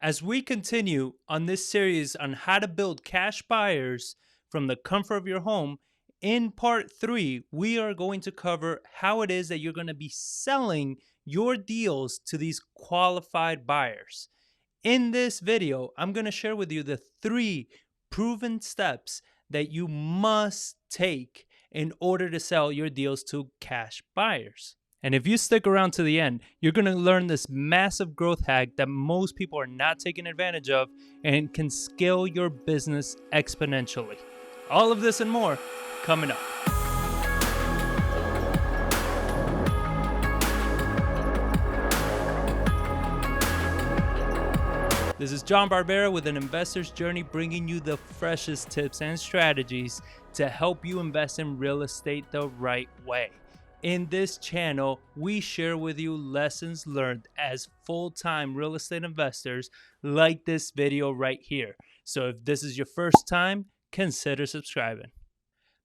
As we continue on this series on how to build cash buyers from the comfort of your home, in part 3, we are going to cover how it is that you're going to be selling your deals to these qualified buyers. In this video, I'm going to share with you the 3 proven steps that you must take in order to sell your deals to cash buyers. And if you stick around to the end, you're going to learn this massive growth hack that most people are not taking advantage of and can scale your business exponentially. All of this and more coming up. This is John Barbera with an investor's journey, bringing you the freshest tips and strategies to help you invest in real estate the right way. In this channel, we share with you lessons learned as full-time real estate investors, like this video right here. So if this is your first time, consider subscribing.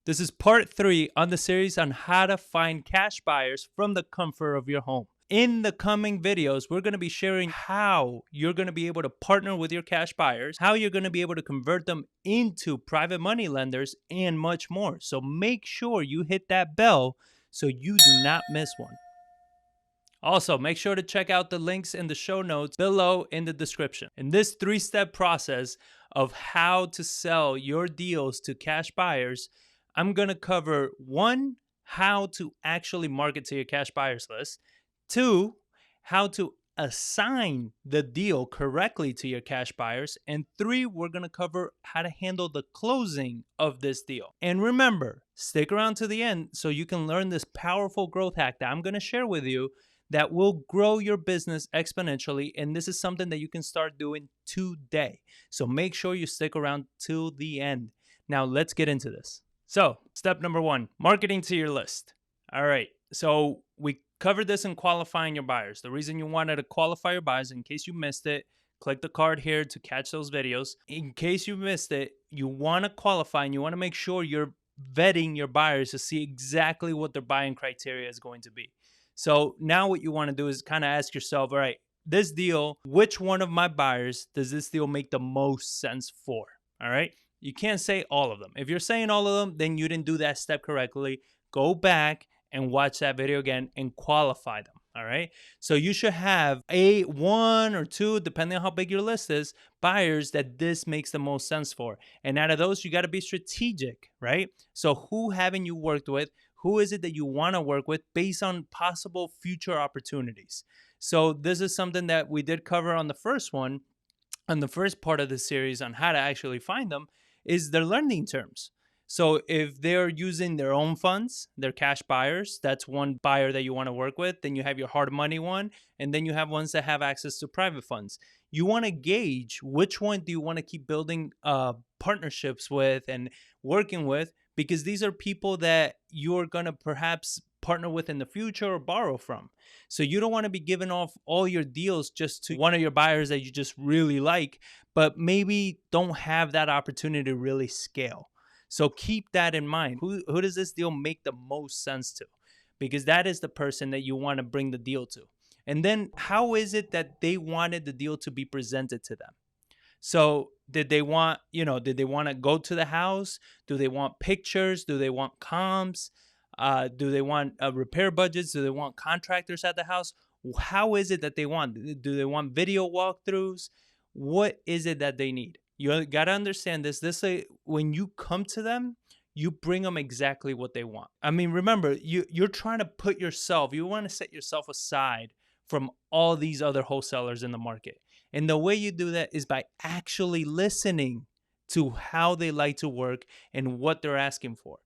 This is part 3 on the series on how to find cash buyers from the comfort of your home. In the coming videos, we're going to be sharing how you're going to be able to partner with your cash buyers, how you're going to be able to convert them into private money lenders, and much more. So make sure you hit that bell so you do not miss one. Also, make sure to check out the links in the show notes below in the description. In this 3-step process of how to sell your deals to cash buyers, I'm going to cover 1, how to actually market to your cash buyers list, 2, how to assign the deal correctly to your cash buyers, and 3, we're going to cover how to handle the closing of this deal. And remember, stick around to the end so you can learn this powerful growth hack that I'm going to share with you that will grow your business exponentially, and this is something that you can start doing today. So make sure you stick around till the end. Now let's get into this. So step number 1, marketing to your list. All right, so we covered this in qualifying your buyers. The reason you wanted to qualify your buyers, in case you missed it, click the card here to catch those videos. In case you missed it, you want to qualify and you want to make sure you're vetting your buyers to see exactly what their buying criteria is going to be. So now what you want to do is kind of ask yourself, all right, this deal, which one of my buyers does this deal make the most sense for? All right. You can't say all of them. If you're saying all of them, then you didn't do that step correctly. Go back and watch that video again and qualify them. All right. So you should have 1 or 2, depending on how big your list is, buyers that this makes the most sense for. And out of those, you got to be strategic, right? So who haven't you worked with? Who is it that you want to work with based on possible future opportunities? So this is something that we did cover on the first one, on the first part of the series on how to actually find them, is their lending terms. So if they're using their own funds, they're cash buyers, that's one buyer that you want to work with. Then you have your hard money one, and then you have ones that have access to private funds. You want to gauge which one do you want to keep building partnerships with and working with, because these are people that you're going to perhaps partner with in the future or borrow from. So you don't want to be giving off all your deals just to one of your buyers that you just really like, but maybe don't have that opportunity to really scale. So keep that in mind. Who does this deal make the most sense to? Because that is the person that you want to bring the deal to. And then how is it that they wanted the deal to be presented to them? So did they want to go to the house? Do they want pictures? Do they want comps? Do they want repair budgets? Do they want contractors at the house? How is it that they want? Do they want video walkthroughs? What is it that they need? You got to understand this. When you come to them, you bring them exactly what they want. I mean, remember, you're trying to put yourself, you want to set yourself aside from all these other wholesalers in the market. And the way you do that is by actually listening to how they like to work and what they're asking for.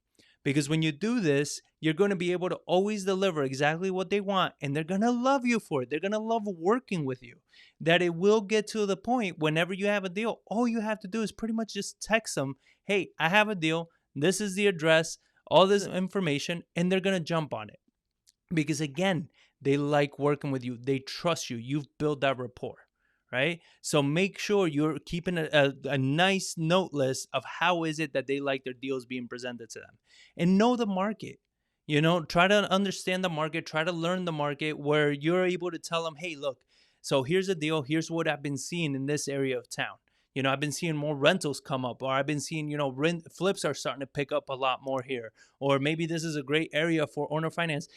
Because when you do this, you're going to be able to always deliver exactly what they want, and they're going to love you for it. They're going to love working with you. That it will get to the point whenever you have a deal, all you have to do is pretty much just text them, hey, I have a deal. This is the address, all this information, and they're going to jump on it. Because again, they like working with you. They trust you. You've built that rapport. Right? So make sure you're keeping a nice note list of how is it that they like their deals being presented to them. And know the market. Try to understand the market, try to learn the market where you're able to tell them, hey, look, So here's the deal. Here's what I've been seeing in this area of town. I've been seeing more rentals come up, or I've been seeing, rent flips are starting to pick up a lot more here. Or maybe this is a great area for owner finance.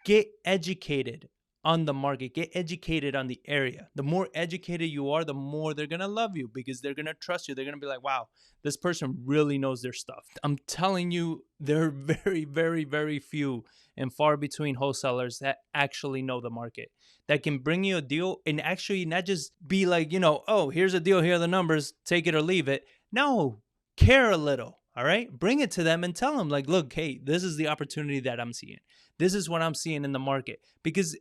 Get educated on the market, get educated on the area. The more educated you are, the more they're going to love you, because they're going to trust you. They're going to be like, wow, this person really knows their stuff. I'm telling you, there are very, very, very few and far between wholesalers that actually know the market, that can bring you a deal and actually not just be like, oh, here's a deal, here are the numbers, take it or leave it. No, care a little. All right, bring it to them and tell them, like, look, hey, this is the opportunity that I'm seeing. This is what I'm seeing in the market. Because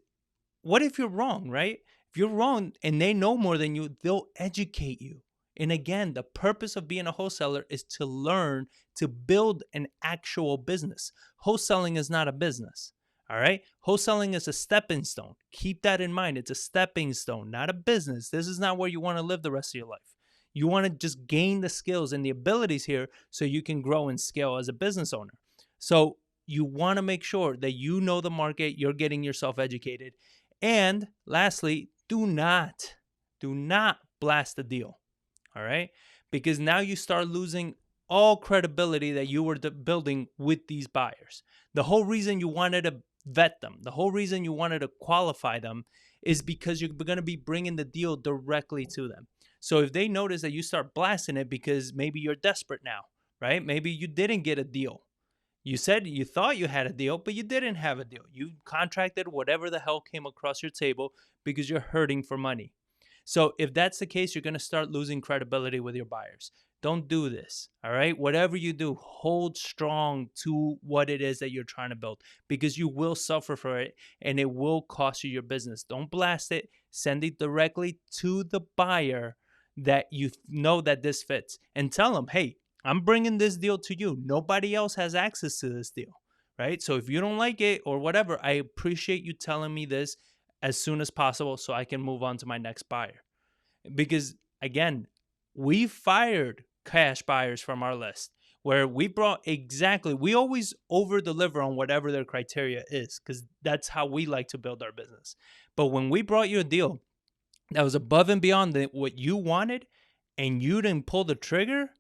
what if you're wrong, right? If you're wrong and they know more than you, they'll educate you. And again, the purpose of being a wholesaler is to learn to build an actual business. Wholesaling is not a business. All right. Wholesaling is a stepping stone. Keep that in mind. It's a stepping stone, not a business. This is not where you want to live the rest of your life. You want to just gain the skills and the abilities here so you can grow and scale as a business owner. So you want to make sure that you know the market, you're getting yourself educated. And lastly, do not blast the deal. All right? Because now you start losing all credibility that you were building with these buyers. The whole reason you wanted to vet them, the whole reason you wanted to qualify them is because you're going to be bringing the deal directly to them. So if they notice that you start blasting it because maybe you're desperate now, right? Maybe you didn't get a deal. You said you thought you had a deal, but you didn't have a deal. You contracted whatever the hell came across your table because you're hurting for money. So if that's the case, you're going to start losing credibility with your buyers. Don't do this, all right? Whatever you do, hold strong to what it is that you're trying to build, because you will suffer for it and it will cost you your business. Don't blast it. Send it directly to the buyer that you know that this fits, and tell them, hey, I'm bringing this deal to you. Nobody else has access to this deal, right? So if you don't like it or whatever, I appreciate you telling me this as soon as possible so I can move on to my next buyer. Because again, we fired cash buyers from our list where we always over deliver on whatever their criteria is, because that's how we like to build our business. But when we brought you a deal that was above and beyond what you wanted and you didn't pull the trigger,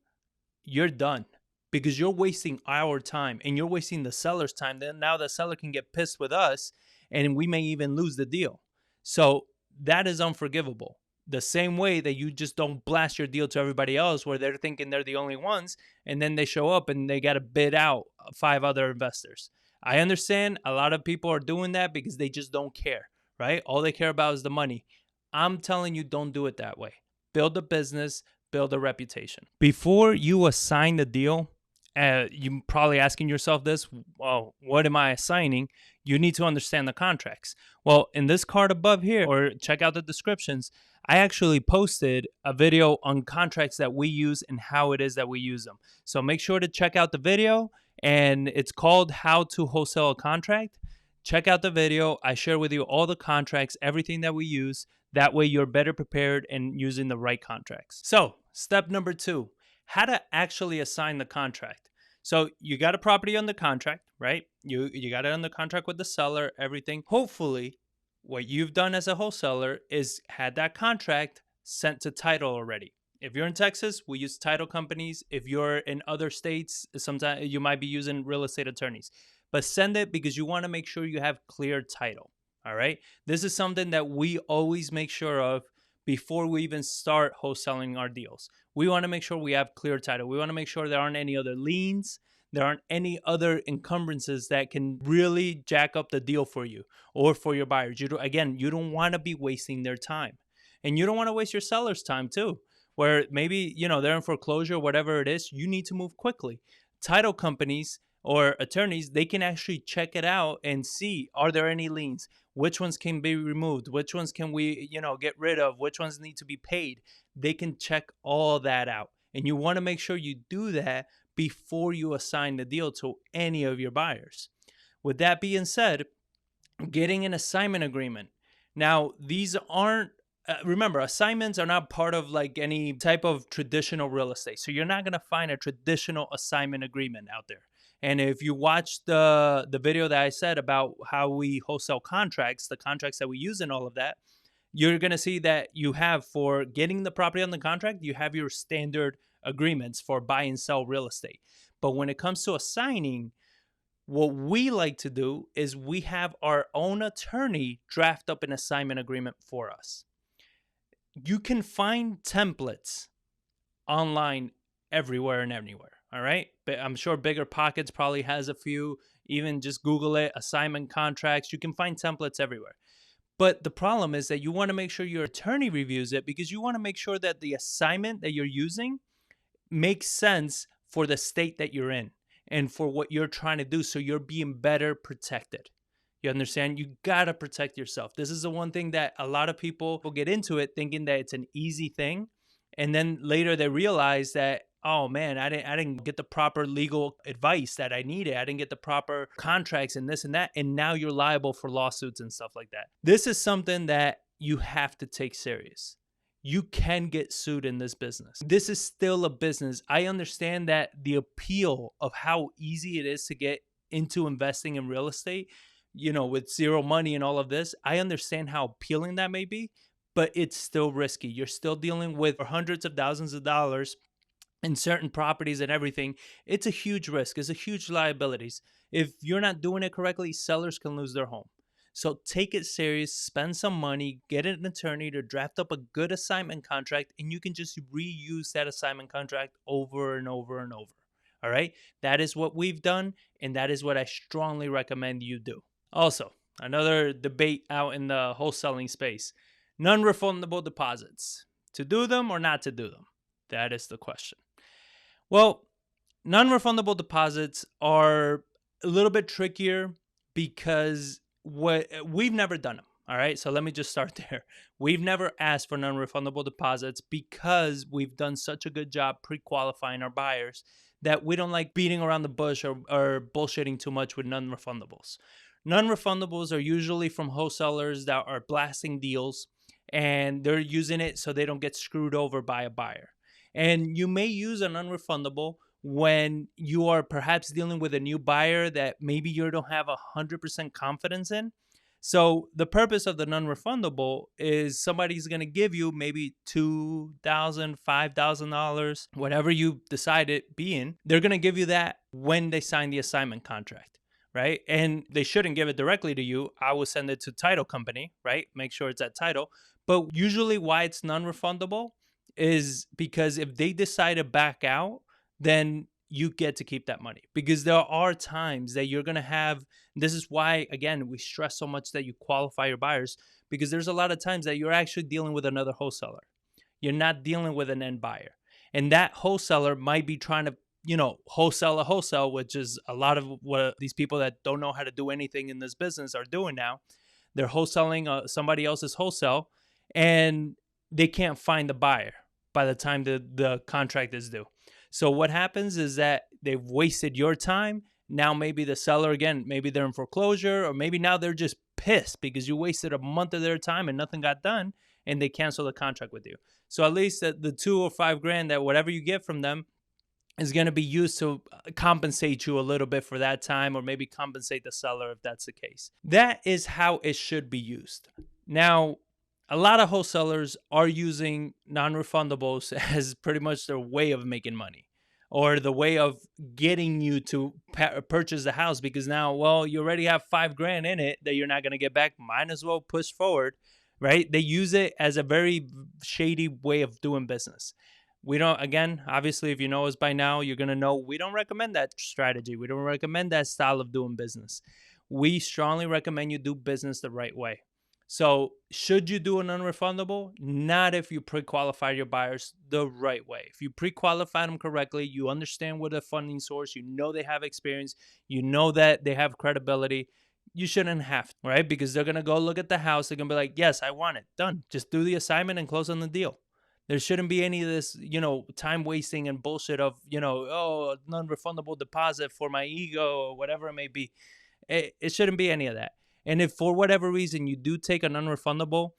you're done, because you're wasting our time and you're wasting the seller's time. Then now the seller can get pissed with us and we may even lose the deal. So that is unforgivable. The same way that you just don't blast your deal to everybody else where they're thinking they're the only ones, and then they show up and they got to bid out 5 other investors. I understand a lot of people are doing that because they just don't care, right? All they care about is the money. I'm telling you, don't do it that way. Build a business, build a reputation. Before you assign the deal, you're probably asking yourself this, well, what am I assigning? You need to understand the contracts. Well, in this card above here, or check out the descriptions, I actually posted a video on contracts that we use and how it is that we use them. So make sure to check out the video, and it's called How to Wholesale a Contract. Check out the video. I share with you all the contracts, everything that we use. That way you're better prepared and using the right contracts. So step number 2, how to actually assign the contract. So you got a property on the contract, right? You got it on the contract with the seller, everything. Hopefully what you've done as a wholesaler is had that contract sent to title already. If you're in Texas, we use title companies. If you're in other states, sometimes you might be using real estate attorneys. But send it because you want to make sure you have clear title. All right. This is something that we always make sure of before we even start wholesaling our deals. We want to make sure we have clear title. We want to make sure there aren't any other liens. There aren't any other encumbrances that can really jack up the deal for you or for your buyers. You don't want to be wasting their time. And you don't want to waste your seller's time too, where maybe, they're in foreclosure, whatever it is, you need to move quickly. Title companies or attorneys, they can actually check it out and see, are there any liens? Which ones can be removed? Which ones can we, get rid of? Which ones need to be paid? They can check all that out. And you want to make sure you do that before you assign the deal to any of your buyers. With that being said, getting an assignment agreement. Now, these aren't, remember, assignments are not part of like any type of traditional real estate. So you're not going to find a traditional assignment agreement out there. And if you watch the video that I said about how we wholesale contracts, the contracts that we use and all of that, you're going to see that you have, for getting the property on the contract, you have your standard agreements for buy and sell real estate. But when it comes to assigning, what we like to do is we have our own attorney draft up an assignment agreement for us. You can find templates online everywhere and anywhere. All right. But I'm sure Bigger Pockets probably has a few. Even just Google it, assignment contracts. You can find templates everywhere. But the problem is that you want to make sure your attorney reviews it, because you want to make sure that the assignment that you're using makes sense for the state that you're in and for what you're trying to do, so you're being better protected. You understand? You got to protect yourself. This is the one thing that a lot of people will get into it thinking that it's an easy thing. And then later they realize that, oh man, I didn't get the proper legal advice that I needed. I didn't get the proper contracts and this and that. And now you're liable for lawsuits and stuff like that. This is something that you have to take serious. You can get sued in this business. This is still a business. I understand that the appeal of how easy it is to get into investing in real estate, with zero money and all of this. I understand how appealing that may be, but it's still risky. You're still dealing with hundreds of thousands of dollars in certain properties and everything. It's a huge risk. It's a huge liabilities. If you're not doing it correctly, sellers can lose their home. So take it serious, spend some money, get an attorney to draft up a good assignment contract, and you can just reuse that assignment contract over and over and over. All right? That is what we've done, and that is what I strongly recommend you do. Also, another debate out in the wholesaling space: non-refundable deposits. To do them or not to do them? That is the question. Well, non-refundable deposits are a little bit trickier because we've never done them. All right. So let me just start there. We've never asked for non-refundable deposits because we've done such a good job pre-qualifying our buyers that we don't like beating around the bush or bullshitting too much with non-refundables. Non-refundables are usually from wholesalers that are blasting deals, and they're using it so they don't get screwed over by a buyer. And you may use a non-refundable when you are perhaps dealing with a new buyer that maybe you don't have 100% confidence in. So the purpose of the non-refundable is somebody's going to give you maybe $2,000, $5,000, whatever you decide it being. They're going to give you that when they sign the assignment contract, right? And they shouldn't give it directly to you. I will send it to title company, right? Make sure it's at title. But usually why it's non-refundable is because if they decide to back out, then you get to keep that money, because there are times that you're going to have. This is why, again, we stress so much that you qualify your buyers, because there's a lot of times that you're actually dealing with another wholesaler. You're not dealing with an end buyer. And that wholesaler might be trying to, wholesale a wholesale, which is a lot of what these people that don't know how to do anything in this business are doing now. They're wholesaling somebody else's wholesale, and they can't find the buyer by the time the contract is due. So what happens is that they've wasted your time. Now maybe the seller, again, maybe they're in foreclosure, or maybe now they're just pissed because you wasted a month of their time and nothing got done, and they cancel the contract with you. So at least the $2 or $5 grand, that whatever you get from them is going to be used to compensate you a little bit for that time, or maybe compensate the seller if that's the case. That is how it should be used. Now, a lot of wholesalers are using non-refundables as pretty much their way of making money, or the way of getting you to purchase the house, because now, well, you already have $5 grand in it that you're not going to get back. Might as well push forward, right? They use it as a very shady way of doing business. We don't, again, obviously, if you know us by now, you're going to know we don't recommend that strategy. We don't recommend that style of doing business. We strongly recommend you do business the right way. So should you do a non-refundable? Not if you pre-qualify your buyers the right way. If you pre-qualify them correctly, you understand what the funding source, you know they have experience, you know that they have credibility, you shouldn't have to, right? Because they're going to go look at the house. They're going to be like, yes, I want it. Done. Just do the assignment and close on the deal. There shouldn't be any of this, time wasting and bullshit of, non-refundable deposit for my ego or whatever it may be. It shouldn't be any of that. And if for whatever reason you do take a non-refundable,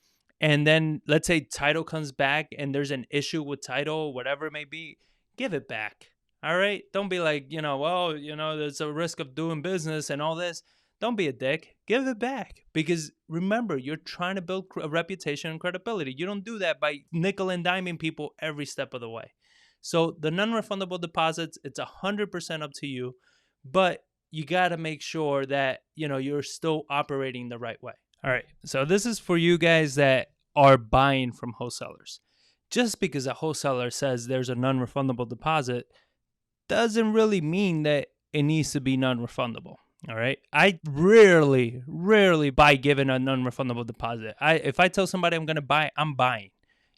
and then let's say title comes back and there's an issue with title, whatever it may be, give it back. All right? Don't be like, there's a risk of doing business and all this. don't be a dick. Give it back. Because remember, you're trying to build a reputation and credibility. You don't do that by nickel and diming people every step of the way. So the non-refundable deposits, it's 100% up to you, but you got to make sure that, you're still operating the right way. All right. So this is for you guys that are buying from wholesalers. Just because a wholesaler says there's a non-refundable deposit doesn't really mean that it needs to be non-refundable. All right. I rarely buy given a non-refundable deposit. If I tell somebody I'm going to buy, I'm buying.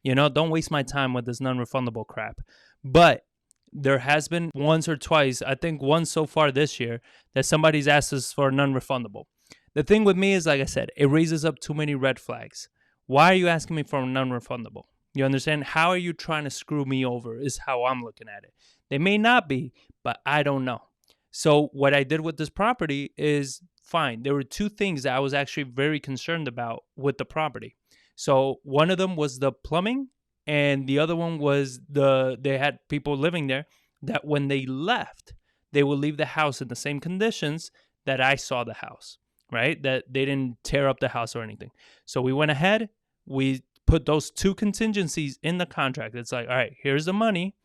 Don't waste my time with this non-refundable crap. But there has been once or twice, I think once so far this year, that somebody's asked us for a non-refundable. The thing with me is, like I said, it raises up too many red flags. Why are you asking me for a non-refundable? You understand? How are you trying to screw me over is how I'm looking at it. They may not be, but I don't know. So what I did with this property is fine. There were two things that I was actually very concerned about with the property. So one of them was the plumbing, and the other one was they had people living there that when they left, they would leave the house in the same conditions that I saw the house, right? That they didn't tear up the house or anything. So we went ahead, we put those two contingencies in the contract. It's like, all right, here's the money,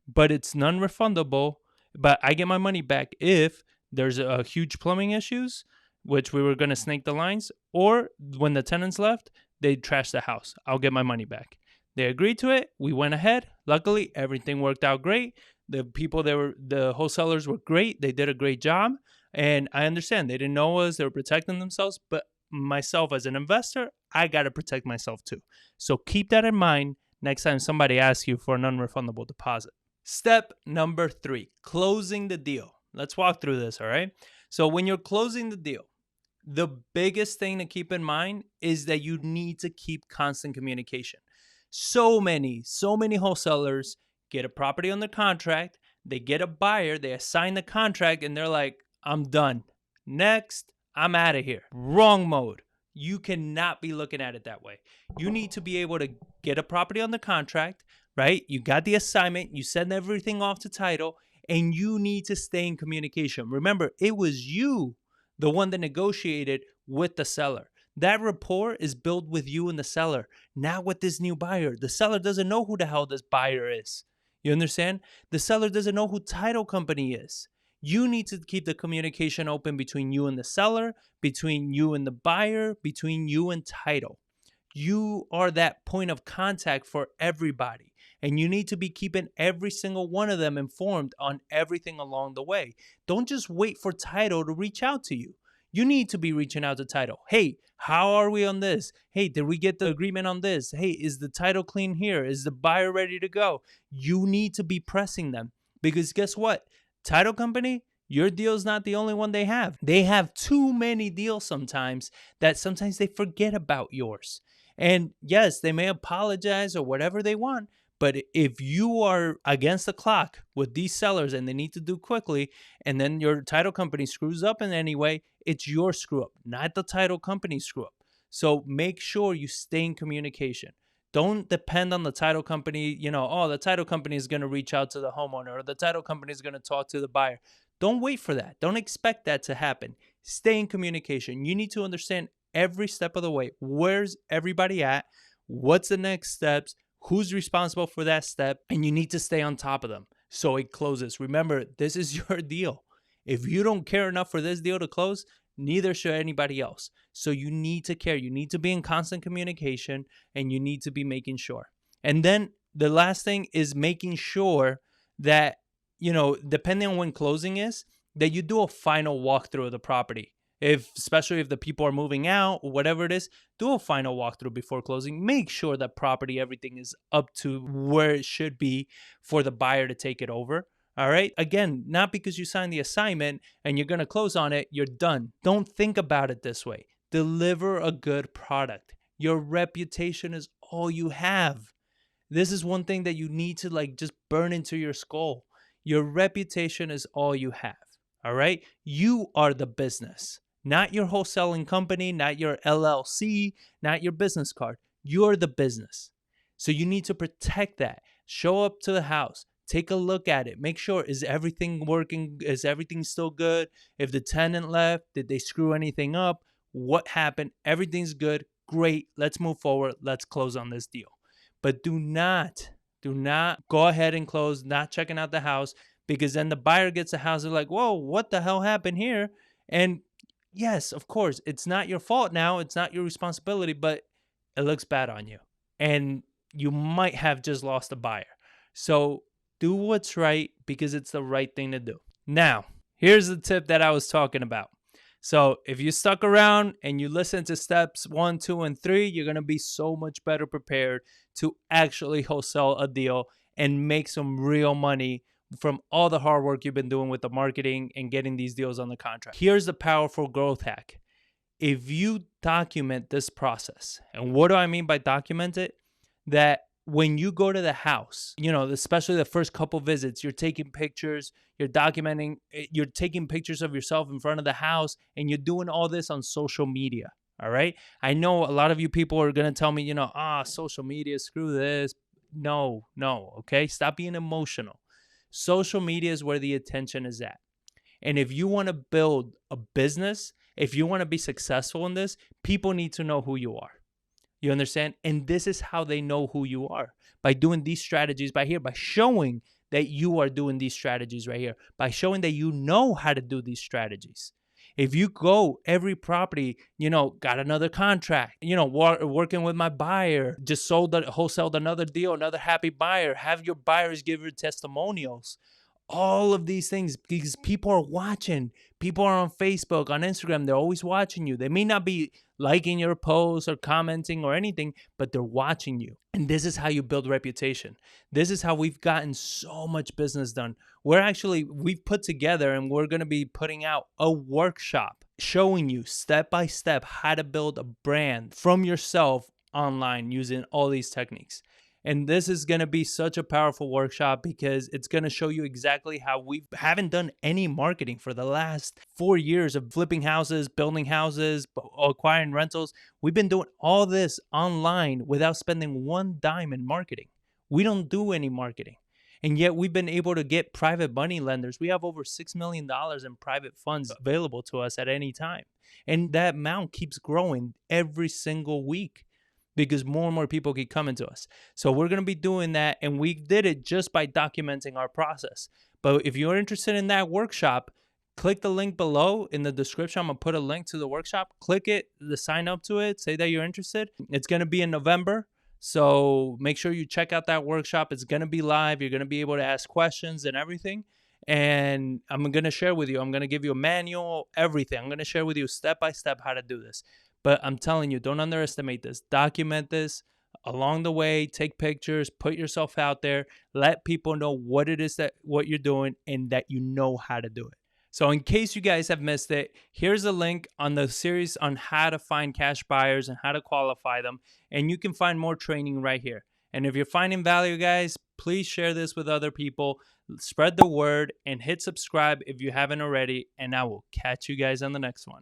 but it's non-refundable, but I get my money back if there's a huge plumbing issues, which we were going to snake the lines, or when the tenants left, they trashed the house. I'll get my money back. They agreed to it. We went ahead. Luckily, everything worked out great. The wholesalers were great. They did a great job. And I understand they didn't know us. They were protecting themselves. But myself as an investor, I got to protect myself too. So keep that in mind next time somebody asks you for a non-refundable deposit. Step number 3, closing the deal. Let's walk through this, all right? So when you're closing the deal, the biggest thing to keep in mind is that you need to keep constant communication. So many wholesalers get a property under contract, they get a buyer, they assign the contract, and they're like, I'm done. Next, I'm out of here. Wrong mode. You cannot be looking at it that way. You need to be able to get a property under contract, right? You got the assignment, you send everything off to title, and you need to stay in communication. Remember, it was you, the one that negotiated with the seller. That rapport is built with you and the seller, not with this new buyer. The seller doesn't know who the hell this buyer is. You understand? The seller doesn't know who title company is. You need to keep the communication open between you and the seller, between you and the buyer, between you and title. You are that point of contact for everybody. And you need to be keeping every single one of them informed on everything along the way. Don't just wait for title to reach out to you. You need to be reaching out to title. Hey, how are we on this? Hey, did we get the agreement on this? Hey, is the title clean here? Is the buyer ready to go? You need to be pressing them because guess what? Title company, your deal is not the only one they have. They have too many deals sometimes that sometimes they forget about yours. And yes, they may apologize or whatever they want. But if you are against the clock with these sellers and they need to do quickly, and then your title company screws up in any way, it's your screw up, not the title company screw up. So make sure you stay in communication. Don't depend on the title company, the title company is going to reach out to the homeowner or the title company is going to talk to the buyer. Don't wait for that. Don't expect that to happen. Stay in communication. You need to understand every step of the way. Where's everybody at? What's the next steps? Who's responsible for that step? And you need to stay on top of them so it closes. Remember, this is your deal. If you don't care enough for this deal to close, neither should anybody else. So you need to care. You need to be in constant communication and you need to be making sure. And then the last thing is making sure that, depending on when closing is, that you do a final walkthrough of the property. Especially if the people are moving out or whatever it is, do a final walkthrough before closing. Make sure that property, everything is up to where it should be for the buyer to take it over. All right. Again, not because you signed the assignment and you're going to close on it, you're done. Don't think about it this way. Deliver a good product. Your reputation is all you have. This is one thing that you need to just burn into your skull. Your reputation is all you have. All right. You are the business. Not your wholesaling company, not your LLC, not your business card. You're the business. So you need to protect that. Show up to the house. take a look at it. Make sure, is everything working? Is everything still good? If the tenant left, did they screw anything up? What happened? Everything's good. Great. Let's move forward. Let's close on this deal. But do not go ahead and close, not checking out the house, because then the buyer gets the house. They're like, whoa, what the hell happened here? And yes, of course, it's not your fault now. It's not your responsibility, but it looks bad on you. And you might have just lost a buyer. So do what's right because it's the right thing to do. Now, here's the tip that I was talking about. So if you stuck around and you listen to steps 1, 2, and 3, you're going to be so much better prepared to actually wholesale a deal and make some real money from all the hard work you've been doing with the marketing and getting these deals on the contract. Here's the powerful growth hack. If you document this process, and what do I mean by document it? That when you go to the house, especially the first couple visits, you're taking pictures, you're documenting, you're taking pictures of yourself in front of the house, and you're doing all this on social media. All right. I know a lot of you people are going to tell me, social media, screw this. No. Okay. Stop being emotional. Social media is where the attention is at. And if you want to build a business, if you want to be successful in this, people need to know who you are. You understand? And this is how they know who you are. By doing these strategies by showing that you are doing these strategies right here, by showing that you know how to do these strategies. If you go every property, got another contract, working with my buyer, just wholesaled another deal, another happy buyer, have your buyers give your testimonials. All of these things, because people are watching. People are on Facebook, on Instagram. They're always watching you. They may not be liking your posts or commenting or anything, but they're watching you. And this is how you build reputation. This is how we've gotten so much business done. We've put together, and we're going to be putting out a workshop showing you step by step how to build a brand from yourself online using all these techniques. And this is going to be such a powerful workshop because it's going to show you exactly how we haven't done any marketing for the last 4 years of flipping houses, building houses, acquiring rentals. We've been doing all this online without spending one dime in marketing. We don't do any marketing. And yet we've been able to get private money lenders. We have over $6 million in private funds available to us at any time. And that amount keeps growing every single week, because more and more people keep coming to us. So we're going to be doing that, and we did it just by documenting our process. But if you're interested in that workshop, click the link below in the description. I'm going to put a link to the workshop. Click it, sign up to it, say that you're interested. It's going to be in November, so make sure you check out that workshop. It's going to be live. You're going to be able to ask questions and everything. And I'm going to share with you. I'm going to give you a manual, everything. I'm going to share with you step by step how to do this. But I'm telling you, don't underestimate this. Document this along the way. Take pictures. Put yourself out there. Let people know what it is what you're doing and that you know how to do it. So in case you guys have missed it, here's a link on the series on how to find cash buyers and how to qualify them. And you can find more training right here. And if you're finding value, guys, please share this with other people. Spread the word and hit subscribe if you haven't already. And I will catch you guys on the next one.